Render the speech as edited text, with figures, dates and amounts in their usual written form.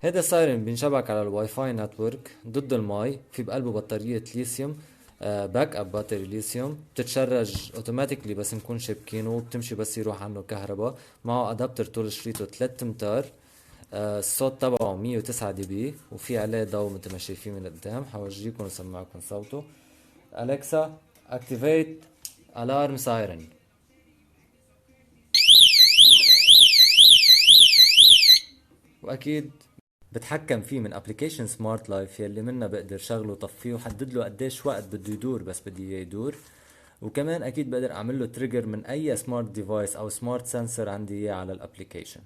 هذا السايرن بينشبك على الواي فاي نتورك ضد المي، في بقلبه بطارية ليثيوم، باك اب باتري ليثيوم، بتتشرج اوتوماتيكلي بس نكون شابكينه، وبتمشي بس يروح عنه كهرباء. معه ادابتر طول شريطه 3 امتار. الصوت تبعه 109 دي بي، وفي عليه ضوء مثل ما شايفين من قدام. حورجيكم وسمعكم صوته. اليكسا اكتيفيت الارم سايرن. واكيد بتحكم فيه من ابلكيشن سمارت لايف يلي منا بقدر شغله وطفيه، وحدد له قديش وقت بده يدور بس بدي اياه يدور. وكمان اكيد بقدر اعمل له تريجر من اي سمارت ديفايس او سمارت سنسور عندي اياه على الابلكيشن.